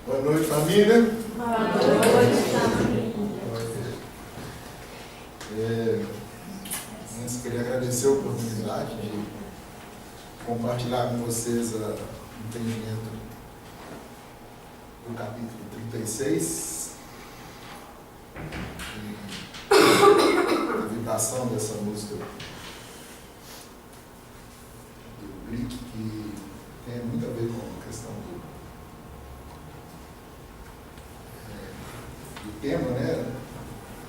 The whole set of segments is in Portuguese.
Boa noite, família. Boa noite, família. Antes, queria agradecer a oportunidade de compartilhar com vocês o entendimento do capítulo 36 e a vibração dessa música do Brick, que tem muito a ver com a questão do tema, né?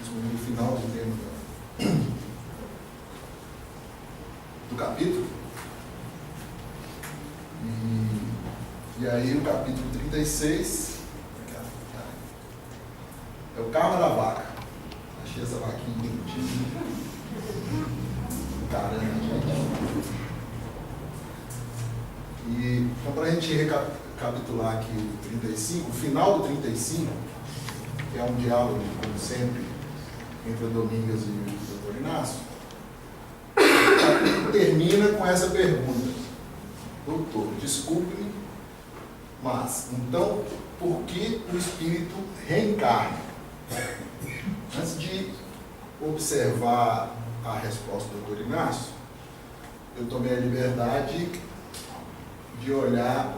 No final do tema do capítulo. E aí o capítulo 36 é o karma da vaca. Achei essa vaquinha bonitinha. Caramba, gente. E então, para a gente recapitular aqui o 35, o final do 35, que é um diálogo, como sempre, entre a Domingas e o Dr. Inácio, o capítulo termina com essa pergunta: doutor, desculpe-me, mas então por que o espírito reencarna? Antes de observar a resposta do Dr. Inácio, eu tomei a liberdade de olhar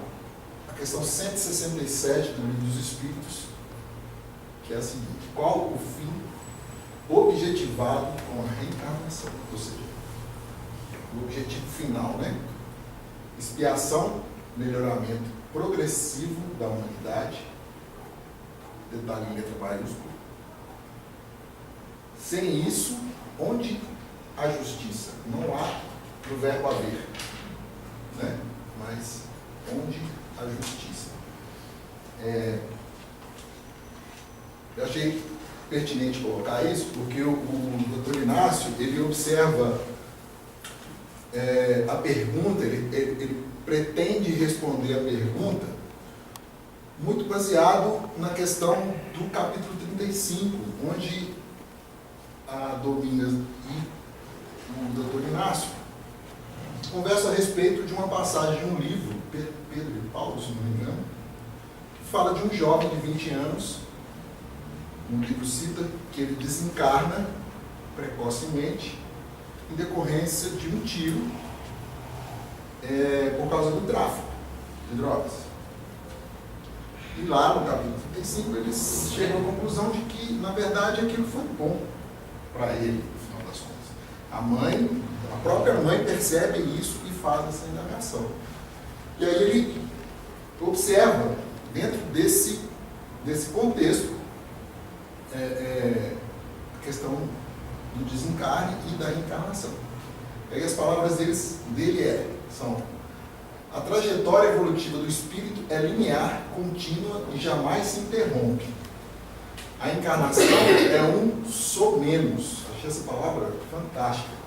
a questão 167 do Livro dos Espíritos, que é a seguinte: qual o fim objetivado com a reencarnação? Ou seja, o objetivo final, né? Expiação, melhoramento progressivo da humanidade, detalhe em letra maiúscula. Sem isso, onde a justiça? Não há no verbo haver, né? Mas onde a justiça? Eu achei pertinente colocar isso, porque o Dr. Inácio, ele observa a pergunta, ele pretende responder a pergunta muito baseado na questão do capítulo 35, onde a Domingas e o Dr. Inácio conversam a respeito de uma passagem de um livro, Pedro e Paulo, se não me engano, que fala de um jovem de 20 anos. Um livro cita que ele desencarna precocemente em decorrência de um tiro por causa do tráfico de drogas. E lá no capítulo 35 eles chegam à conclusão de que, na verdade, aquilo foi bom para ele, no final das contas. A própria mãe percebe isso e faz essa indagação. E aí ele observa, dentro desse contexto, a questão do desencarne e da reencarnação. E aí as palavras dele são: a trajetória evolutiva do espírito é linear, contínua e jamais se interrompe. A encarnação é um somenos. Achei essa palavra fantástica.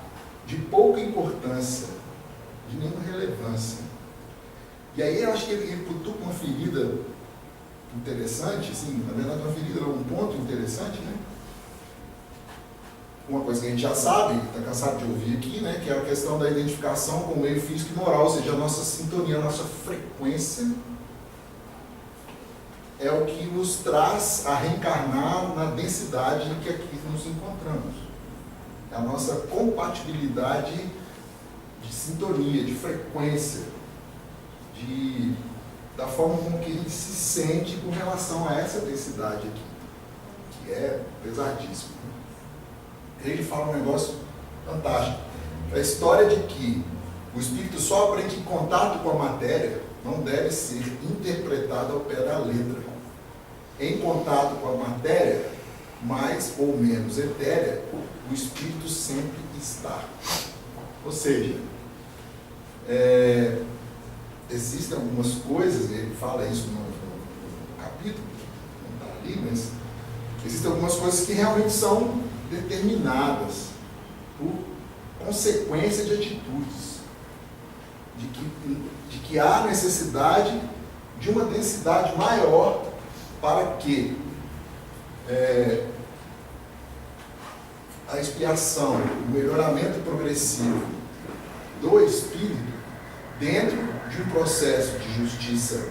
De pouca importância, de nenhuma relevância. E aí eu acho que ele cutuca uma ferida interessante, assim, na verdade uma ferida, um ponto interessante, né? Uma coisa que a gente já sabe, está cansado de ouvir aqui, né? Que é a questão da identificação com o meio físico e moral, ou seja, a nossa sintonia, a nossa frequência é o que nos traz a reencarnar na densidade em que aqui nos encontramos. É a nossa compatibilidade de sintonia, de frequência, da forma como que a gente se sente com relação a essa densidade aqui, que é pesadíssima. Ele fala um negócio fantástico. A história de que o espírito só aprende em contato com a matéria não deve ser interpretada ao pé da letra. Em contato com a matéria, mais ou menos etérea, o espírito sempre está. Ou seja, existem algumas coisas, ele fala isso no capítulo, não está ali, mas existem algumas coisas que realmente são determinadas por consequência de atitudes, de que há necessidade de uma densidade maior para que a expiação, o melhoramento progressivo do espírito, dentro de um processo de justiça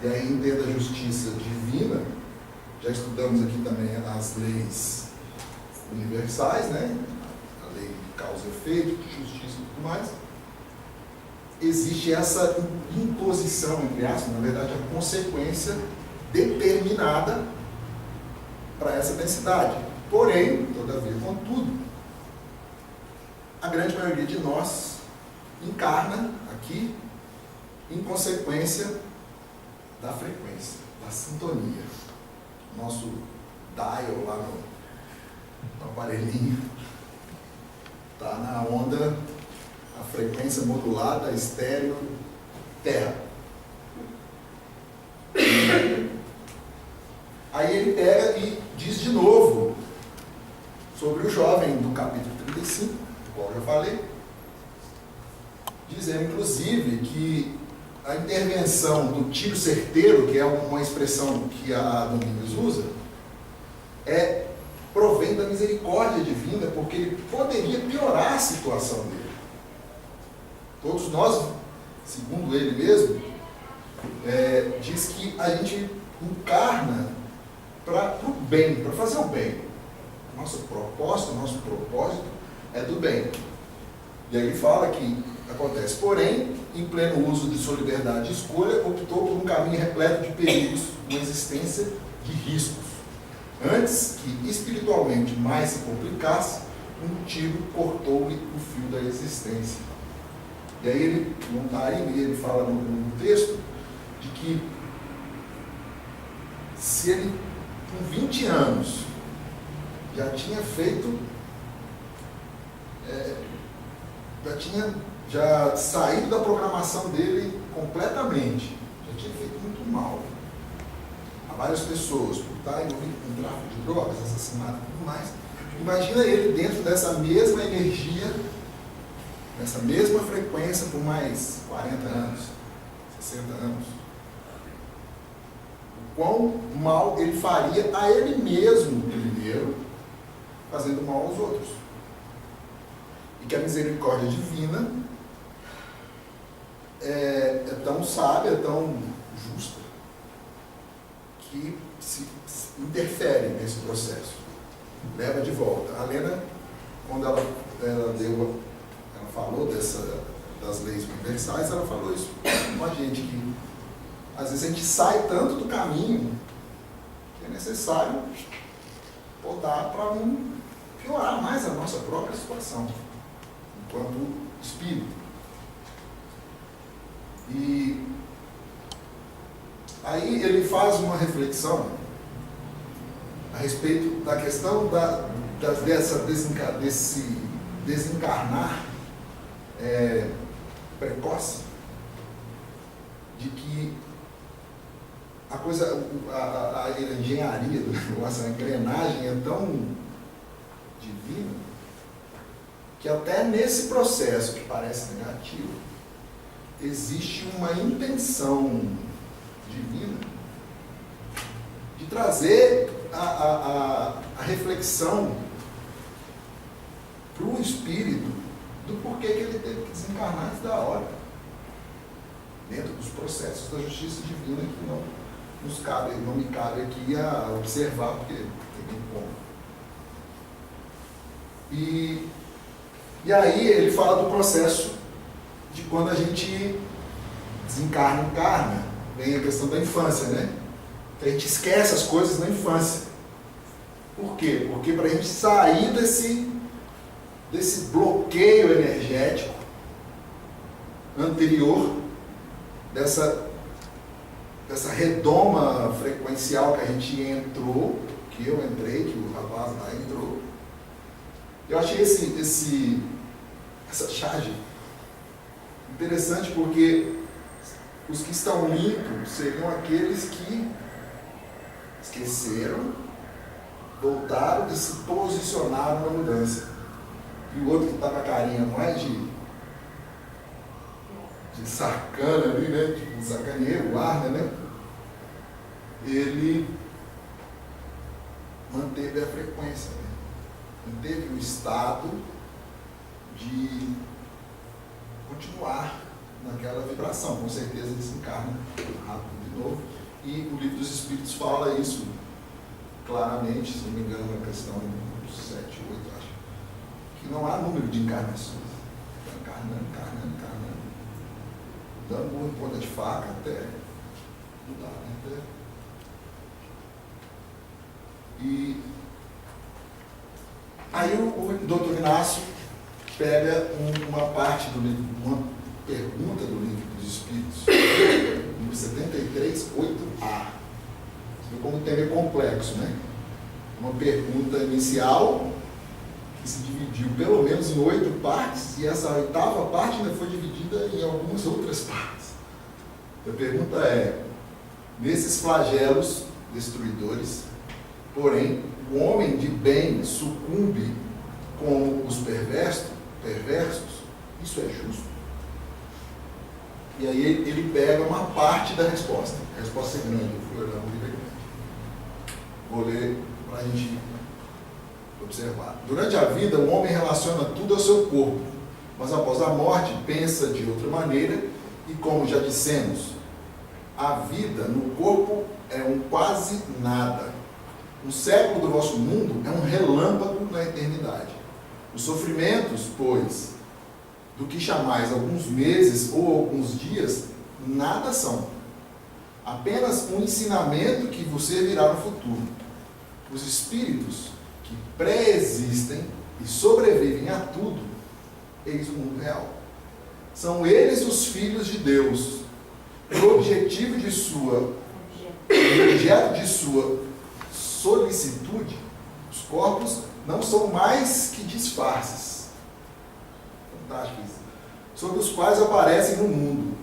E aí entenda a justiça divina. Já estudamos aqui também as leis universais, né? A lei de causa e efeito, de justiça e tudo mais. Existe essa imposição, entre aspas, na verdade, a consequência determinada para essa densidade. Porém, todavia, contudo, a grande maioria de nós encarna aqui em consequência da frequência, da sintonia. Nosso dial lá no aparelhinho está na onda, a frequência modulada, estéreo, terra. Aí ele pega e diz de novo sobre o jovem do capítulo 35, do qual eu já falei, dizendo inclusive que a intervenção do tiro certeiro, que é uma expressão que a Domingos usa, provém da misericórdia divina, porque ele poderia piorar a situação dele. Todos nós, segundo ele mesmo, diz que a gente encarna para o bem, para fazer o bem. Nosso propósito é do bem. E aí ele fala que acontece, porém, em pleno uso de sua liberdade de escolha, optou por um caminho repleto de perigos, uma existência de riscos. Antes que espiritualmente mais se complicasse, um tiro cortou-lhe o fio da existência. E aí ele, não está aí, ele fala no texto, de que se ele, com 20 anos, já tinha feito, já saído da programação dele completamente, já tinha feito muito mal a várias pessoas, por estar envolvido com tráfico de drogas, assassinato e tudo mais. Imagina ele dentro dessa mesma energia, nessa mesma frequência por mais 40 anos, 60 anos. O quão mal ele faria a ele mesmo primeiro, fazendo mal aos outros. E que a misericórdia divina é tão sábia, é tão justa, que se interfere nesse processo, leva de volta. A Lena, quando ela falou das leis universais, ela falou isso com a gente, que às vezes a gente sai tanto do caminho que é necessário podar para não piorar mais a nossa própria situação, enquanto espírito. E aí ele faz uma reflexão a respeito da questão desse desencarnar precoce, de que a coisa, a engenharia, a engrenagem é tão divina, que até nesse processo que parece negativo, existe uma intenção divina de trazer a reflexão para o espírito do porquê que ele teve que desencarnar antes da hora, dentro dos processos da justiça divina, que não me cabe aqui a observar, porque tem nem como. E aí ele fala do processo de quando a gente desencarna, encarna, vem a questão da infância, né? Que a gente esquece as coisas na infância. Por quê? Porque para a gente sair desse bloqueio energético anterior, dessa redoma frequencial que a gente entrou, que eu entrei, que o rapaz lá entrou. Eu achei essa charge interessante, porque os que estão limpos seriam aqueles que esqueceram, voltaram e se posicionaram na mudança. E o outro que está com a carinha mais de sacana ali, né? Tipo, sacaneiro, guarda, né? Ele manteve a frequência, né? Manteve o estado de continuar naquela vibração. Com certeza desencarna rápido de novo. E o Livro dos Espíritos fala isso claramente, se não me engano, na questão 7, 8, acho, que não há número de encarnações. Encarnando, encarnando, encarnando. Dando uma ponta de faca até mudar, né? E aí o Dr. Inácio pega uma parte do livro, uma pergunta do Livro dos Espíritos, número 73, 8a. Você vê como o tema é complexo, né? Uma pergunta inicial que se dividiu pelo menos em 8 partes, e essa 8ª parte ainda foi dividida em algumas outras partes. A pergunta é: nesses flagelos destruidores, porém, o homem de bem sucumbe com os perversos? Isso é justo? E aí ele pega uma parte da resposta. A resposta é grande, eu fui olhar um livro grande. Vou ler para a gente observar. Durante a vida, o homem relaciona tudo ao seu corpo, mas após a morte pensa de outra maneira e, como já dissemos, a vida no corpo é um quase nada. Um século do vosso mundo é um relâmpago na eternidade. Os sofrimentos, pois, do que chamais alguns meses ou alguns dias, nada são. Apenas um ensinamento que vos servirá no futuro. Os espíritos que pré-existem e sobrevivem a tudo, eis o mundo real. São eles os filhos de Deus. O objeto de sua solicitude, os corpos não são mais que disfarces. Fantástico isso. Sobre os quais aparecem no mundo.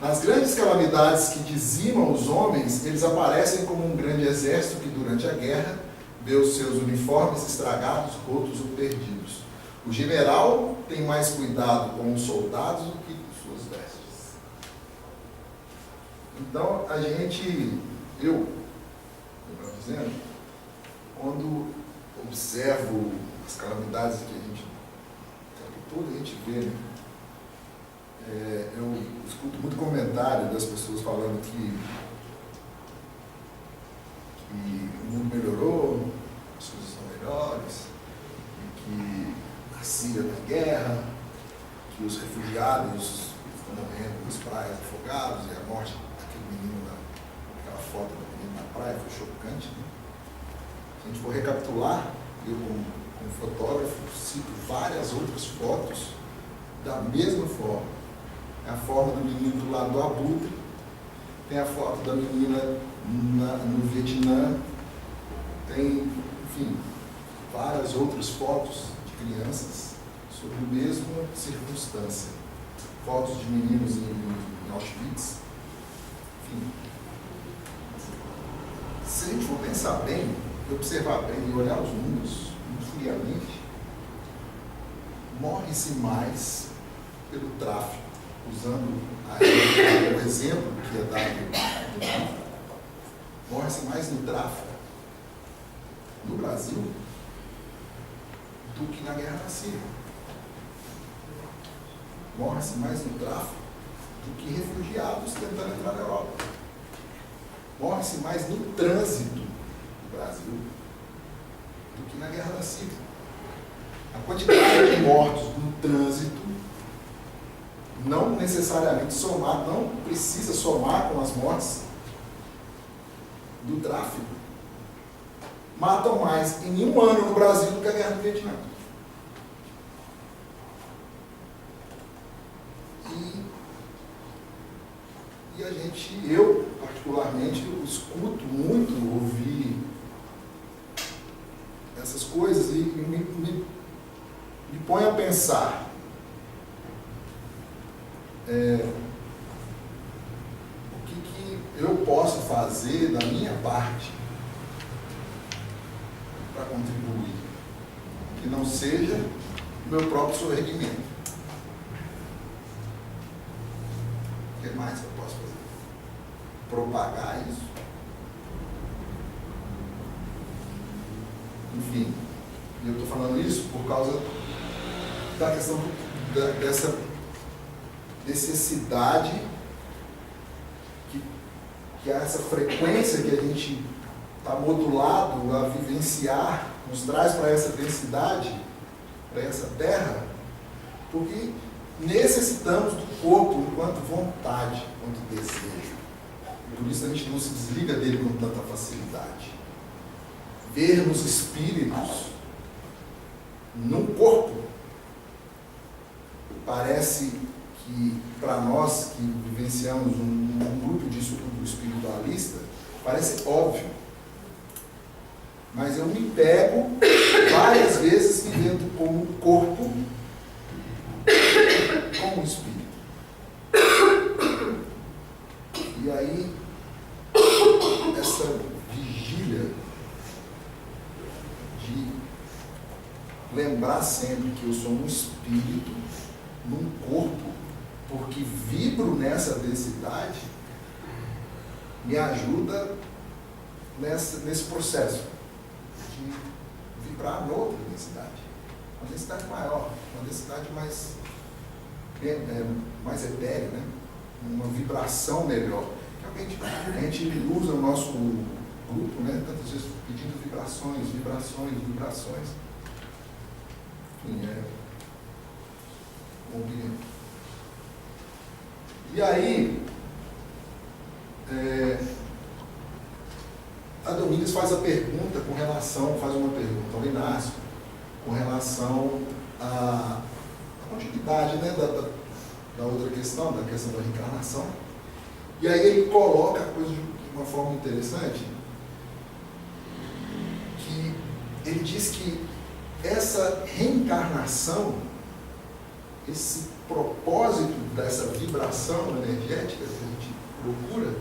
Nas grandes calamidades que dizimam os homens, eles aparecem como um grande exército que, durante a guerra, vê os seus uniformes estragados, rotos ou perdidos. O general tem mais cuidado com os soldados do que com suas vestes. Então, eu dizendo, quando observo as calamidades que a gente, o tempo todo a gente vê, né? Eu escuto muito comentário das pessoas falando que o mundo melhorou, as coisas estão melhores, e que a Síria está em guerra, que os refugiados estão morrendo nas praias afogados, e a morte daquele menino, aquela foto do menino na praia foi chocante, né? Se a gente for recapitular, eu como fotógrafo cito várias outras fotos da mesma forma. É a forma do menino do lado do abutre, tem a foto da menina no Vietnã, tem, enfim, várias outras fotos de crianças sob a mesma circunstância. Fotos de meninos em Auschwitz, enfim. Se a gente for pensar bem, observar bem e olhar os números muito friamente, morre-se mais pelo tráfico, usando o exemplo que é dado do tráfico, morre-se mais no tráfico no Brasil do que na guerra na Síria. Morre-se mais no tráfico do que refugiados tentando entrar na Europa. Morre-se mais no trânsito do Brasil do que na guerra da Síria. A quantidade de mortos no trânsito não necessariamente não precisa somar com as mortes do tráfico. Matam mais em um ano no Brasil do que a guerra do Vietnã. E eu particularmente, eu escuto muito ouvir essas coisas e me põe a pensar. O que eu posso fazer da minha parte para contribuir, que não seja o meu próprio sorregimento. O que mais eu posso fazer? Propagar isso? Enfim, eu estou falando isso por causa da questão dessa necessidade que essa frequência que a gente está modulado a vivenciar nos traz para essa densidade, para essa terra, porque necessitamos do corpo enquanto vontade, enquanto desejo. Por isso a gente não se desliga dele com tanta facilidade. Ver nos espíritos, num corpo, parece que para nós que vivenciamos um grupo de estudo espiritualista, parece óbvio. Mas eu me pego várias vezes vivendo como um corpo, como um espírito. E aí, essa vigília de lembrar sempre que eu sou um espírito num corpo, porque vibro nessa densidade, me ajuda nesse processo de vibrar noutra densidade. Uma densidade maior, uma densidade mais etérea, né? Uma vibração melhor. A gente usa o nosso grupo, né? Tantas vezes pedindo vibrações. Enfim, compreendo. E aí, a Domingos faz uma pergunta ao Inácio, com relação à continuidade, né, da outra questão, da questão da reencarnação. E aí ele coloca a coisa de uma forma interessante, que ele diz que essa reencarnação, esse propósito dessa vibração energética que a gente procura,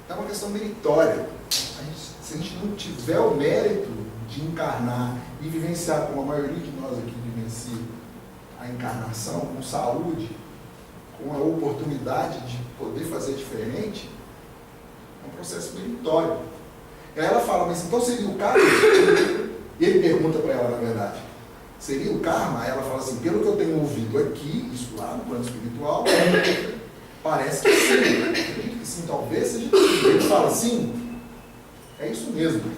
é uma questão meritória. Se a gente não tiver o mérito de encarnar e vivenciar, como a maioria de nós aqui vivencia, a encarnação com saúde, com a oportunidade de poder fazer diferente, é um processo meritório. E aí ela fala, mas então seria o karma? E ele pergunta para ela, na verdade, seria o karma? Aí ela fala assim, pelo que eu tenho ouvido aqui, isso lá no plano espiritual, parece que sim. Eu acredito que sim, talvez seja sim. Ele fala, sim, é isso mesmo.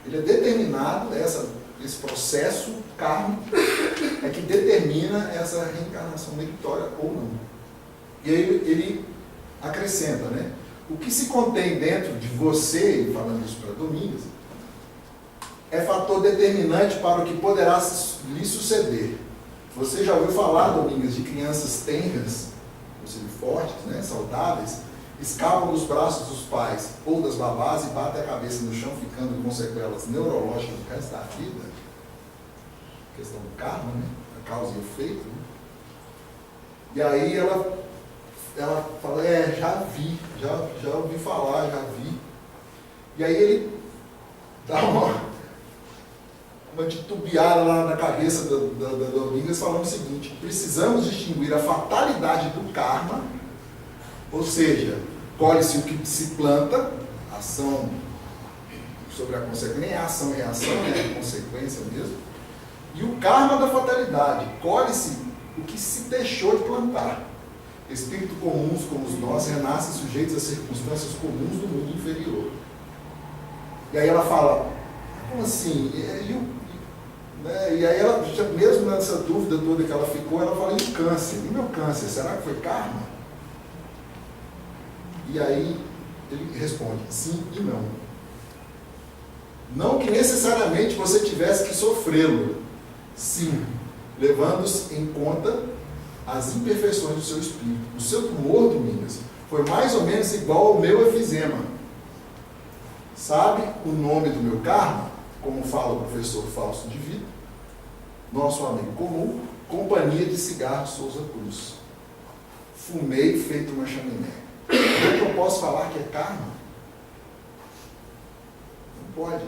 Ele é determinado, esse processo kármico é que determina essa reencarnação meritória ou não. E aí ele acrescenta, né? O que se contém dentro de você, falando isso para Domingos, é fator determinante para o que poderá lhe suceder. Você já ouviu falar, Domingos, de crianças tenras, ou seja, fortes, né, saudáveis, escapam dos braços dos pais ou das babás e batem a cabeça no chão, ficando com sequelas neurológicas no resto da vida? A questão do karma, né? A causa e efeito. Né? E aí ela fala, já vi, já ouvi falar, já vi. E aí ele dá uma titubeada lá na cabeça da Domingos, falando o seguinte: precisamos distinguir a fatalidade do karma, ou seja, colhe-se o que se planta, ação sobre a consequência, nem a ação e reação, é a consequência mesmo, e o karma da fatalidade, colhe-se o que se deixou de plantar. Espíritos comuns como os nossos renascem sujeitos a circunstâncias comuns do mundo inferior. E aí ela fala, como assim? E aí ela, mesmo nessa dúvida toda que ela ficou, ela fala, e o câncer? E meu câncer, será que foi karma? E aí ele responde, sim e não. Não que necessariamente você tivesse que sofrê-lo, sim, levando-se em conta as imperfeições do seu espírito. O seu tumor, Domingos, foi mais ou menos igual ao meu efizema. Sabe o nome do meu karma? Como fala o professor Fausto de Vito, nosso amigo comum, Companhia de Cigarros Souza Cruz. Fumei feito uma chaminé. Como é que eu posso falar que é karma? Não pode.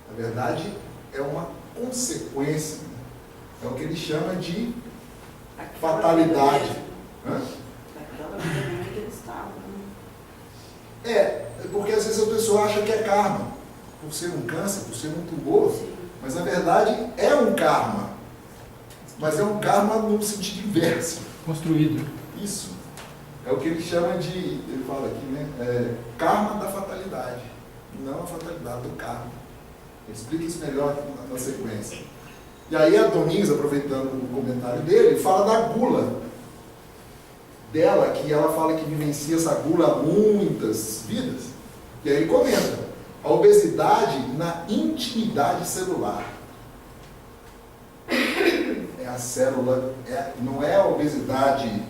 Na verdade, é uma consequência. É o que ele chama de fatalidade. Aquela vida que eles estavam. Porque às vezes a pessoa acha que é karma, por ser um câncer, por ser um tumor, mas na verdade é um karma. Mas é um karma no sentido inverso. Construído. Isso. É o que ele chama de, ele fala aqui, né? Karma da fatalidade. Não a fatalidade do karma. Ele explica isso melhor na sequência. E aí a Domingues, aproveitando o comentário dele, fala da gula dela, que ela fala que vivencia essa gula há muitas vidas. E aí ele comenta, a obesidade na intimidade celular. É a célula, não é a obesidade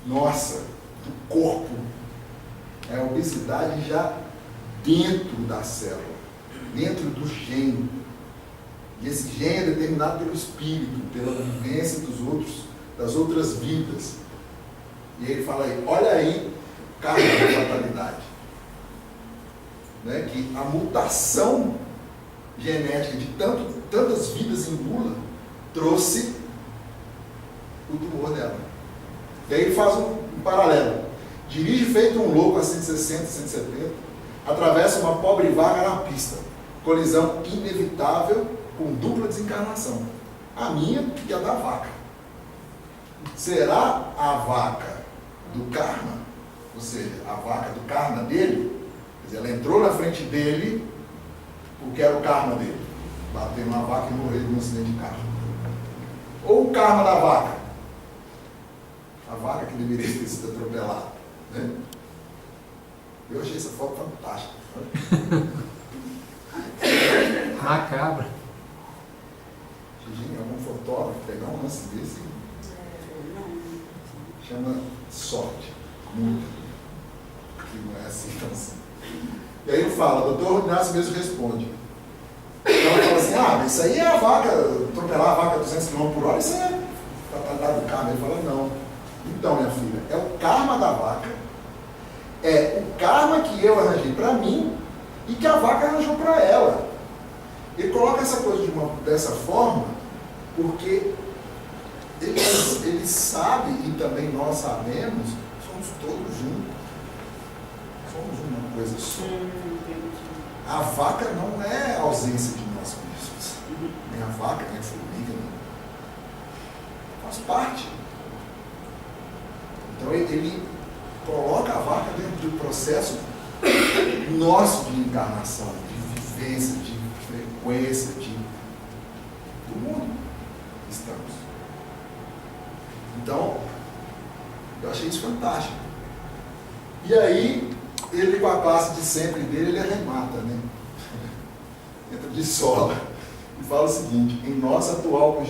nossa, do corpo, é a obesidade já dentro da célula, dentro do gene. E esse gene é determinado pelo espírito, pela vivência das outras vidas. E ele fala aí, olha aí, karma da fatalidade. Né? Que a mutação genética de tantas vidas em gula trouxe o tumor dela. E aí ele faz um paralelo. Dirige feito um louco a 160, 170, atravessa uma pobre vaga na pista. Colisão inevitável com dupla desencarnação. A minha e a da vaca. Será a vaca do karma, ou seja, a vaca do karma dele, quer dizer, ela entrou na frente dele porque era o karma dele, bater numa vaca e morrer num acidente de carro. Ou o karma da vaca, a vaca que deveria ter sido atropelada, né? Eu achei essa foto fantástica. Macabra. Gigi, algum fotógrafo pegar um lance desse, chama sorte, muito, que não é assim tão assim. E aí ele fala, o doutor Inácio mesmo responde. Então ele fala assim, mas isso aí é a vaca, atropelar a vaca a 200 km por hora, isso é fatalidade do karma. Ele fala, não. Então, minha filha, é o karma da vaca, é o karma que eu arranjei para mim e que a vaca arranjou para ela. Ele coloca essa coisa dessa forma porque ele sabe, e também nós sabemos, somos todos juntos. Somos uma coisa só. A vaca não é a ausência de nós mesmos. Nem a vaca, nem a formiga. Faz parte. Então ele coloca a vaca dentro do processo nosso de encarnação, de vivência, de frequência, do mundo que estamos. Então, eu achei isso fantástico. E aí, ele com a classe de sempre dele, ele arremata, né? Entra de sola e fala o seguinte, em nossa atual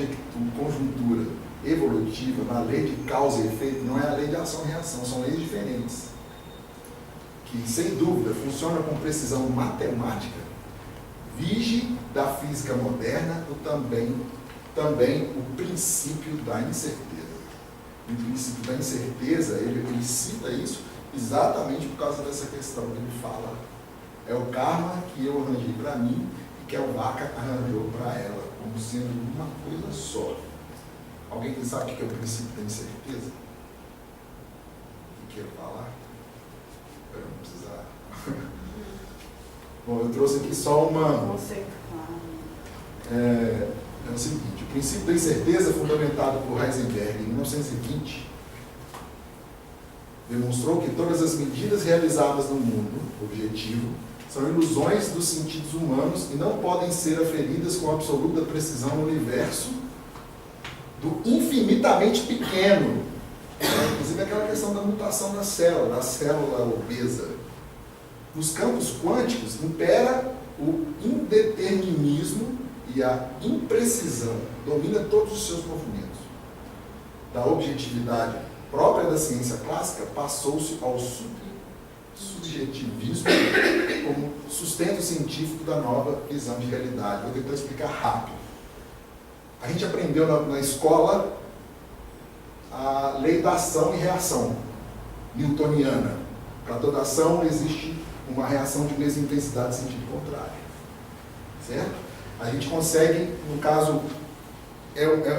conjuntura evolutiva, na lei de causa e efeito, não é a lei de ação e reação, são leis diferentes, que sem dúvida funcionam com precisão matemática, vige da física moderna também o princípio da incerteza. O princípio da incerteza, ele cita isso exatamente por causa dessa questão que ele fala. É o karma que eu arranjei para mim e que a vaca arranjou para ela, como sendo uma coisa só. Alguém que sabe o que é o princípio da incerteza? O que quer falar? Eu não precisar. Bom, eu trouxe aqui só uma... É o seguinte, o princípio da incerteza, fundamentado por Heisenberg em 1920, demonstrou que todas as medidas realizadas no mundo objetivo são ilusões dos sentidos humanos e não podem ser aferidas com absoluta precisão no universo do infinitamente pequeno. Inclusive aquela questão da mutação da célula obesa. Nos campos quânticos impera o indeterminismo e a imprecisão domina todos os seus movimentos. Da objetividade própria da ciência clássica, passou-se ao subjetivismo como sustento científico da nova visão de realidade. Vou tentar explicar rápido. A gente aprendeu na escola a lei da ação e reação newtoniana. Para toda ação existe uma reação de mesma intensidade em sentido contrário. Certo? A gente consegue, no caso,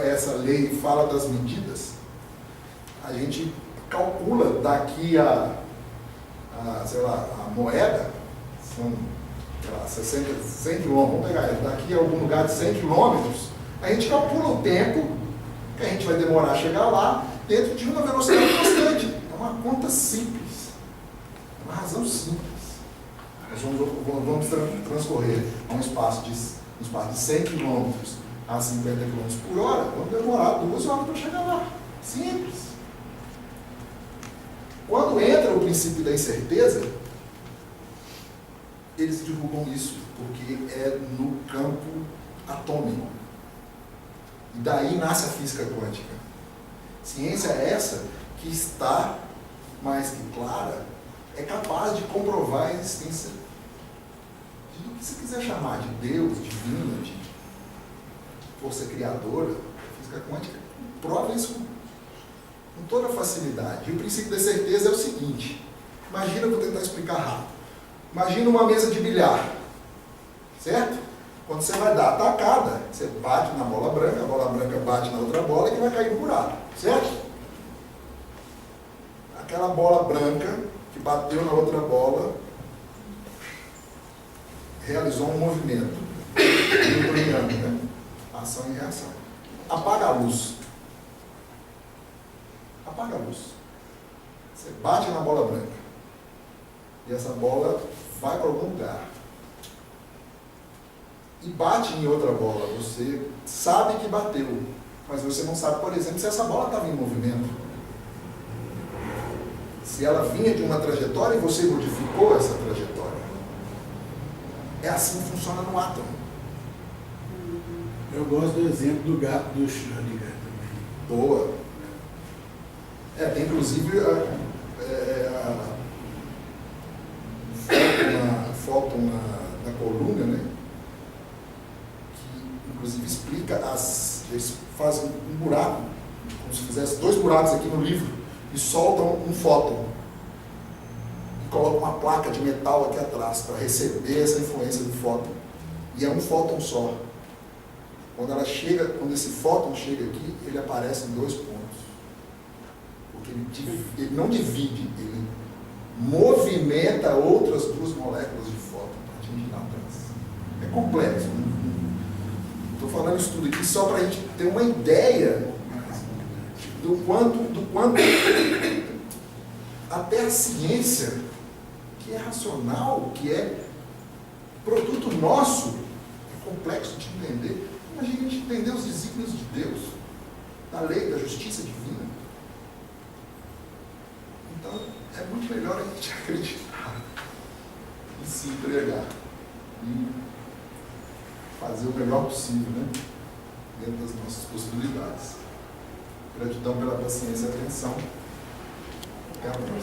essa lei fala das medidas, a gente calcula daqui sei lá, a moeda, são, sei lá, 100 quilômetros, vamos pegar daqui a algum lugar de 100 quilômetros, a gente calcula o tempo que a gente vai demorar a chegar lá dentro de uma velocidade constante. É uma conta simples, uma razão simples. Nós vamos transcorrer a um espaço de 100 km a 50 km por hora, vamos demorar 2 horas para chegar lá. Simples. Quando entra o princípio da incerteza, eles divulgam isso, porque é no campo atômico. E daí nasce a física quântica. Ciência é essa que está mais que clara, é capaz de comprovar a existência do que você quiser chamar de Deus, divina, de força criadora. A física quântica prova isso com toda facilidade. E o princípio da certeza é o seguinte: imagina, eu vou tentar explicar rápido. Imagina uma mesa de bilhar, certo? Quando você vai dar a tacada, você bate na bola branca, a bola branca bate na outra bola e vai cair no buraco, certo? Aquela bola branca que bateu na outra bola realizou um movimento newtoniano, né? Ação e reação. Apaga a luz. Apaga a luz. Você bate na bola branca e essa bola vai para algum lugar e bate em outra bola. Você sabe que bateu, mas você não sabe, por exemplo, se essa bola estava em movimento. Se ela vinha de uma trajetória e você modificou essa trajetória. É assim que funciona no átomo. Eu gosto do exemplo do gato do Schrödinger também. Boa. Tem inclusive a foto na coluna, né? Que inclusive explica eles fazem um buraco, como se fizesse 2 buracos aqui no livro, e soltam um fóton. E colocam uma placa de metal aqui atrás para receber essa influência do fóton. E é um fóton só. Quando esse fóton chega aqui, ele aparece em 2 pontos. Porque ele não divide, ele movimenta outras 2 moléculas de fóton para atingir lá atrás. É complexo. Estou falando isso tudo aqui só para a gente ter uma ideia do quanto até a ciência, que é racional, que é produto nosso, é complexo de entender. Imagina a gente entender os desígnios de Deus, da lei, da justiça divina. Então, é muito melhor a gente acreditar e se entregar e fazer o melhor possível, né? Dentro das nossas possibilidades. Gratidão pela paciência e atenção. Até a próxima.